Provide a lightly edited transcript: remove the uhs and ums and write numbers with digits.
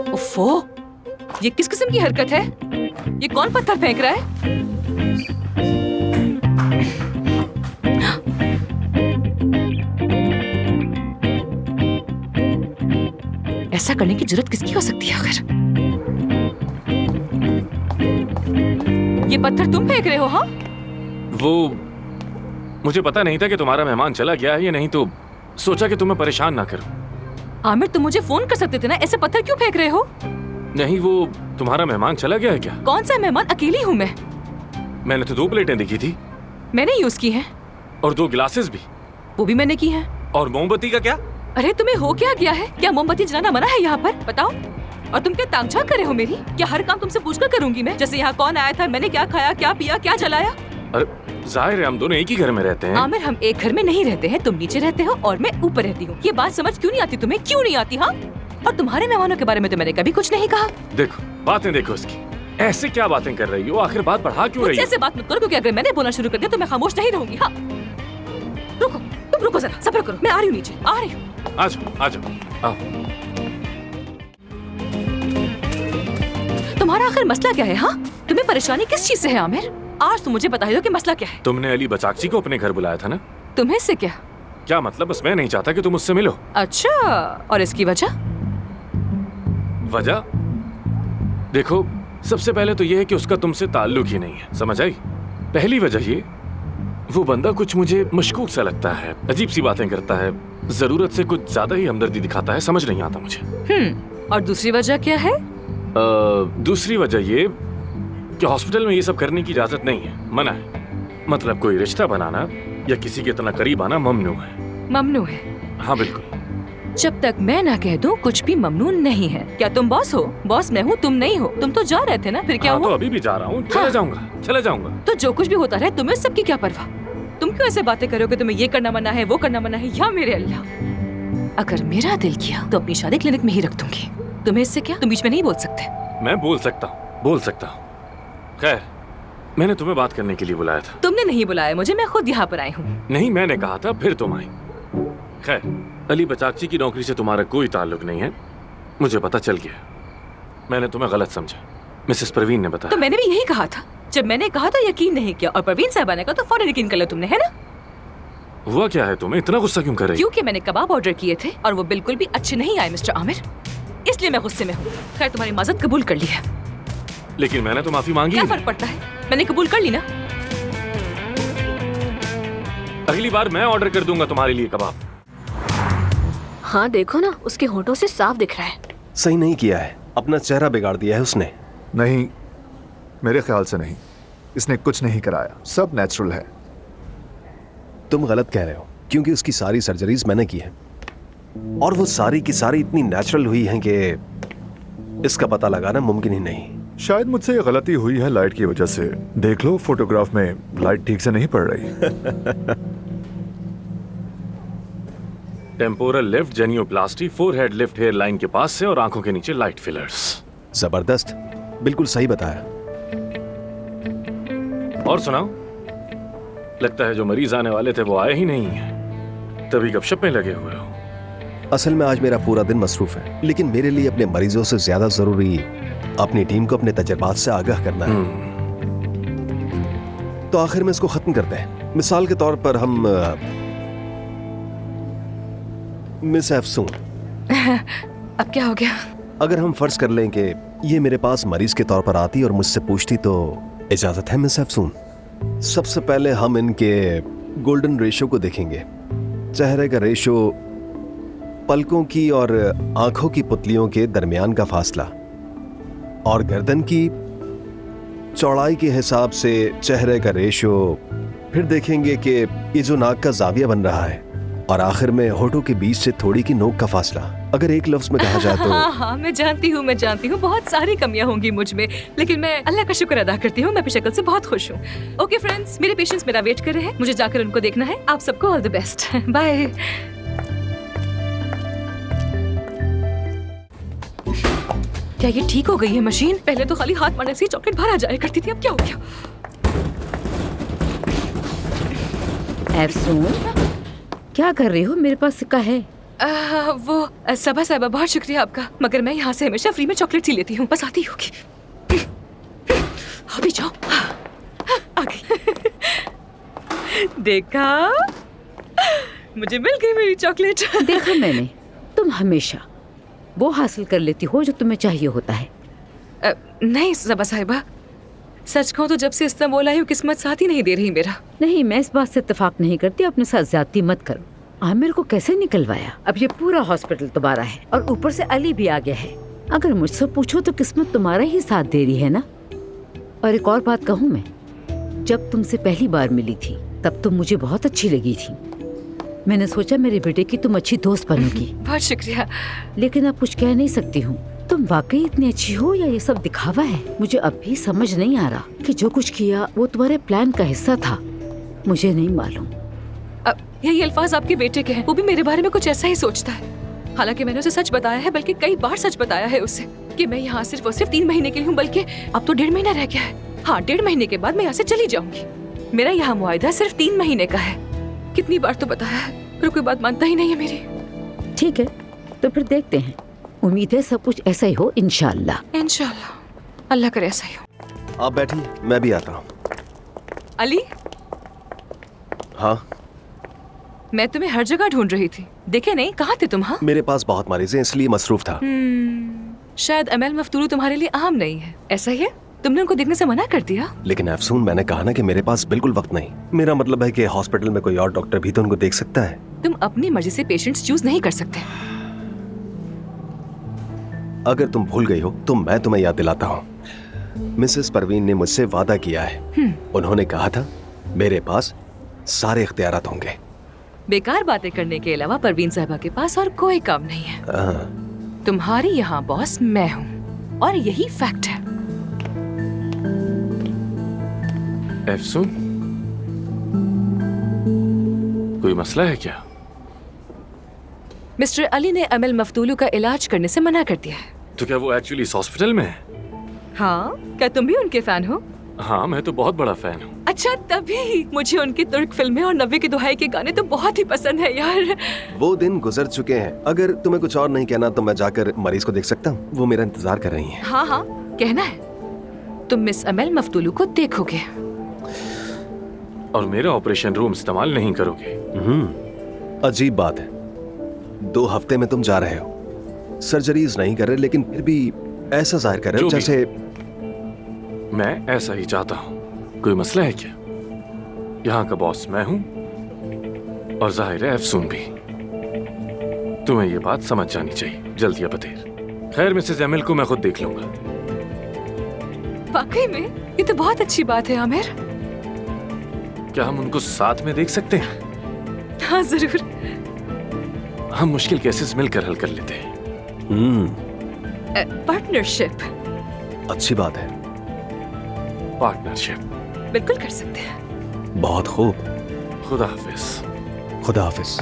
उफ़ो, ये किस किस्म की हरकत है? ये कौन पत्थर फेंक रहा है? ऐसा करने की जरूरत किसकी हो सकती है आखिर? ये पत्थर तुम फेंक रहे हो? हाँ, वो मुझे पता नहीं था कि तुम्हारा मेहमान चला गया है या नहीं, तो सोचा कि तुम्हें परेशान ना करूं। आमिर, तुम मुझे फोन कर सकते थे ना, ऐसे पत्थर क्यों फेंक रहे हो? नहीं, वो तुम्हारा मेहमान चला गया है क्या? कौन सा मेहमान? अकेली हूँ मैं। मैंने तो 2 प्लेटें देखी थी। मैंने यूज की है। और 2 गिलासेस भी। वो भी मैंने की है। और मोमबत्ती का क्या? अरे तुम्हें हो क्या गया है? क्या मोमबत्ती जलाना मना है यहाँ पर? बताओ। और तुम क्या तांगझाक कर रहे हो मेरी? क्या हर काम तुमसे पूछकर करूंगी मैं? जैसे यहाँ कौन आया था, मैंने क्या खाया, क्या पिया, क्या जलाया? अरे जाहिर है हम दोनों एक ही घर में रहते हैं। आमिर, हम एक घर में नहीं रहते हैं। तुम नीचे रहते हो और मैं ऊपर रहती हूँ। ये बात समझ क्यों नहीं आती तुम्हें? क्यों नहीं आती? हाँ, और तुम्हारे मेहमानों के बारे में तो मैंने कभी कुछ नहीं कहा। देखो, बातें देखो इसकी। ऐसे क्या बातें कर रही हो? आखिर बात बढ़ा क्यों रही हो? ऐसे बात मत करो, क्योंकि अगर मैंने बोलना शुरू कर दिया तो मैं खामोश नहीं रहूंगी। हाँ, रुको, तुम रुको जरा, सब्र करो। मैं आ रही हूँ नीचे, आ रही हूँ। आ जाओ। आओ। तुम्हारा आखिर मसला क्या है? हाँ, तुम्हें परेशानी किस चीज से है आमिर? आज तुम मुझे बता दो कि मसला क्या है। तुमने अली बचाकची को अपने घर बुलाया था ना? तुम्हें इससे क्या? क्या मतलब? बस मैं नहीं चाहता कि तुम उससे मिलो। अच्छा, और इसकी वजह? वजह? देखो, सबसे पहले तो ये है कि उसका तुमसे ताल्लुक ही नहीं है, समझ आई? पहली वजह ये, वो बंदा कुछ मुझे मशकूक सा लगता है, अजीब सी बातें करता है, जरूरत से कुछ ज्यादा ही हमदर्दी दिखाता है, समझ नहीं आता मुझे। और दूसरी वजह क्या है? दूसरी वजह ये कि हॉस्पिटल में ये सब करने की इजाजत नहीं है, मना है। मतलब कोई रिश्ता बनाना या किसी के इतना करीब आना ममनू है। ममनू है? हाँ बिल्कुल। जब तक मैं ना कह दूं कुछ भी ममनू नहीं है। क्या तुम बॉस हो? बॉस मैं हूँ, तुम नहीं हो। तुम तो जा रहे थे ना, फिर क्या हाँ, हुआ? तो अभी भी जा रहा हूँ, चला जाऊंगा। तो जो कुछ भी होता रहे, तुम्हें सबकी क्या परवाह? तुम क्यों ऐसे बातें करोगे? तुम्हें ये करना मना है, वो करना मना है? या मेरे अल्लाह, अगर मेरा दिल किया तो अपनी शादी क्लिनिक में ही रख दूंगी। तुम्हें इससे क्या? तुम बीच में नहीं बोल सकते। मैं बोल सकता हूँ। खैर, मैंने तुम्हें बात करने के लिए बुलाया था। तुमने नहीं बुलाया मुझे, मैं खुद यहाँ पर आई हूँ। नहीं, मैंने कहा था, फिर तुम आई। खैर, अली बचाकची की नौकरी से तुम्हारा कोई ताल्लुक नहीं है, मुझे पता चल गया। मैंने तुम्हें गलत समझा, मिसेस परवीन ने बताया। तो मैंने भी यही कहा था। जब मैंने कहा था यकीन नहीं किया, और परवीन साहबा ने कहा तो फौरन यकीन कर लिया तुमने, है ना? हुआ क्या है? तुम्हें इतना गुस्सा क्यों कर रही? क्योंकि मैंने कबाब ऑर्डर किए थे और वो बिल्कुल भी अच्छे नहीं आए मिस्टर आमिर, इसलिए मैं गुस्से में हूँ। खैर, तुम्हारी माजरत कबूल कर ली है। लेकिन मैंने तो माफी मांगी। क्या फर्क पड़ता है? मैंने कबूल कर ली ना। अगली बार मैं ऑर्डर कर दूंगा तुम्हारे लिए कबाब। हाँ देखो ना, उसके होठों से साफ दिख रहा है। सही नहीं किया है, अपना चेहरा बिगाड़ दिया है उसने। नहीं, मेरे ख्याल से नहीं, इसने कुछ नहीं कराया, सब नेचुरल है। तुम गलत कह रहे हो, क्योंकि उसकी सारी सर्जरीज मैंने की है और वो सारी की सारी इतनी नेचुरल हुई हैं कि इसका पता लगाना मुमकिन ही नहीं। शायद मुझसे ये गलती हुई है लाइट की वजह से। देख लो, फोटोग्राफ में लाइट ठीक से नहीं पड़ रही। Temporal lift genioplasty, forehead lift hair line के पास से, और आंखों के नीचे लाइट फिलर्स। जबरदस्त, बिल्कुल सही बताया। और सुनाओ, लगता है जो मरीज आने वाले थे वो आए ही नहीं है, तभी गपशप में लगे हुए हो। असल में आज मेरा पूरा दिन मसरूफ है, लेकिन मेरे लिए अपने मरीजों से ज्यादा जरूरी अपनी टीम को अपने तजर्बात से आगाह करना है। तो आखिर में इसको खत्म करते हैं। मिसाल के तौर पर हम मिस अफसून। अब क्या हो गया? अगर हम फर्ज कर लें कि ये मेरे पास मरीज के तौर पर आती और मुझसे पूछती, तो इजाजत है मिस अफसून? सबसे पहले हम इनके गोल्डन रेशो को देखेंगे। चेहरे का रेशो, पलकों की और आंखों की पुतलियों के दरमियान का फासला, और गर्दन की चौड़ाई के हिसाब से चेहरे का रेशो। फिर देखेंगे कि ये जो नाक का जाविया बन रहा है, और आखिर में होठों के बीच से थोड़ी की नोक का फासला। अगर एक लफ्ज में कहा जाए तो हाँ, मैं जानती हूँ बहुत सारी कमियां होंगी मुझ में, लेकिन मैं अल्लाह का शुक्र अदा करती हूँ, मैं अपनी शक्ल से बहुत खुश हूँ। ओके फ्रेंड्स, मेरे पेशेंट्स मेरा वेट कर रहे हैं, मुझे जाकर उनको देखना है। आप सबको ऑल द बेस्ट, बाय। क्या ये ठीक हो गई है मशीन? पहले तो खाली हाथ मारने से ही चॉकलेट बाहर आ जाया करती थी, अब क्या हो गया? अफसून, क्या कर रही हो? मेरे पास सिक्का है। सबा साहिबा बहुत शुक्रिया आपका, मगर मैं यहाँ से हमेशा फ्री में चॉकलेट ही लेती हूँ, बस आती होगी। अभी जाओ। आ गई। देखा, मुझे मिल गई मेरी चॉकलेट। देखा मैंने, तुम हमेशा वो हासिल कर लेती हो जो तुम्हें चाहिए होता है। नहीं सबा साहिबा, सच कहूँ तो जब से इस्तांबुल आई हूँ किस्मत साथ ही नहीं दे रही मेरा। नहीं, मैं इस बात से इत्तेफाक नहीं करती। अपने साथ ज्यादती मत करो। आमिर को कैसे निकलवाया? अब ये पूरा हॉस्पिटल तुम्हारा है और ऊपर से अली भी आ गया है। अगर मुझसे पूछो तो किस्मत तुम्हारा ही साथ दे रही है ना। और एक और बात कहूँ मैं, जब तुमसे पहली बार मिली थी तब तुम मुझे बहुत अच्छी लगी थी। मैंने सोचा मेरे बेटे की तुम अच्छी दोस्त बनोगी। बहुत शुक्रिया। लेकिन अब कुछ कह नहीं सकती हूँ। तुम वाकई इतनी अच्छी हो या ये सब दिखावा है? मुझे अब भी समझ नहीं आ रहा कि जो कुछ किया वो तुम्हारे प्लान का हिस्सा था। मुझे नहीं मालूम। यही अल्फाज आपके बेटे के हैं, वो भी मेरे बारे में कुछ ऐसा ही सोचता है। हालांकि मैंने उसे सच बताया है, बल्कि कई बार सच बताया है उसे कि मैं यहाँ सिर्फ और सिर्फ 3 महीने के लिए हूँ, बल्कि अब तो 1.5 महीना रह गया है। हाँ, 1.5 महीने के बाद मैं यहाँ से चली जाऊंगी। मेरा यहाँ मुआहदा सिर्फ 3 महीने का है। कितनी बार तो बताया है, पर कोई बात मानता ही नहीं है मेरी। ठीक है, तो फिर देखते हैं। उम्मीद है सब कुछ ऐसा ही हो, इंशाअल्लाह। इंशाअल्लाह, अल्लाह करे ऐसा ही हो। आप बैठिए, मैं भी आता हूँ। अली, हाँ, मैं तुम्हें हर जगह ढूंढ रही थी, देखे नहीं, कहाँ थे तुम? हाँ, मेरे पास बहुत मरीज हैं इसलिए मसरूफ था। शायद अमल मफ्तूलू तुम्हारे लिए आम नहीं है, ऐसा ही है? तुमने उनको देखने से मना कर दिया? लेकिन अफसून, मैंने कहा ना कि मेरे पास बिल्कुल वक्त नहीं। मेरा मतलब है कि हॉस्पिटल में कोई और डॉक्टर भी तो उनको देख सकता है। तुम अपनी मर्जी से पेशेंट्स चूज नहीं कर सकते। अगर तुम भूल गई हो तो मैं तुम्हें याद दिलाता हूँ। मिसेस परवीन ने मुझसे वादा किया है। उन्होंने कहा था मेरे पास सारे इख्तियारात होंगे। बेकार बातें करने के अलावा परवीन साहिबा के पास और कोई काम नहीं है। तुम्हारी यहाँ बॉस मैं हूँ और यही फैक्ट है। अफसून, कोई मसला है क्या? मिस्टर अली ने अमल मफ्तूलू का इलाज करने से मना कर दिया है। तो क्या वो एक्चुअली इस हॉस्पिटल में है? हाँ, क्या तुम भी उनके फैन हो? हाँ, मैं तो बहुत बड़ा फैन हूँ। अच्छा, तभी मुझे उनकी तुर्क फिल्में और नब्बे की दुहाई के गाने तो बहुत ही पसंद है यार। वो दिन गुजर चुके हैं। अगर तुम्हें कुछ और नहीं कहना तो मैं जाकर मरीज को देख सकता हूँ। वो मेरा इंतजार कर रही हैं। हाँ हाँ, कहना है। तुम मिस अमल मफ्तूलू को देखोगे और मेरा ऑपरेशन रूम इस्तेमाल नहीं करोगे। अजीब बात है, 2 हफ्ते में तुम जा रहे हो, सर्जरीज नहीं कर रहे, लेकिन फिर भी ऐसा जाहिर कर रहे हो जैसे। मैं ऐसा ही चाहता हूँ। कोई मसला है क्या? यहाँ का बॉस मैं हूँ और जाहिर है अफसून भी। तुम्हें ये बात समझ जानी चाहिए, जल्द या बदेर। खैर, मिसेस एमिल को मैं खुद देख लूंगा। वाकई में ये तो बहुत अच्छी बात है आमिर। क्या हम उनको साथ में देख सकते हैं? हाँ जरूर। हम मुश्किल केसेस मिलकर हल कर लेते हैं। पार्टनरशिप। अच्छी बात है। पार्टनरशिप बिल्कुल कर सकते हैं। बहुत खूब। खुदा हाफिज। खुदा हाफिज।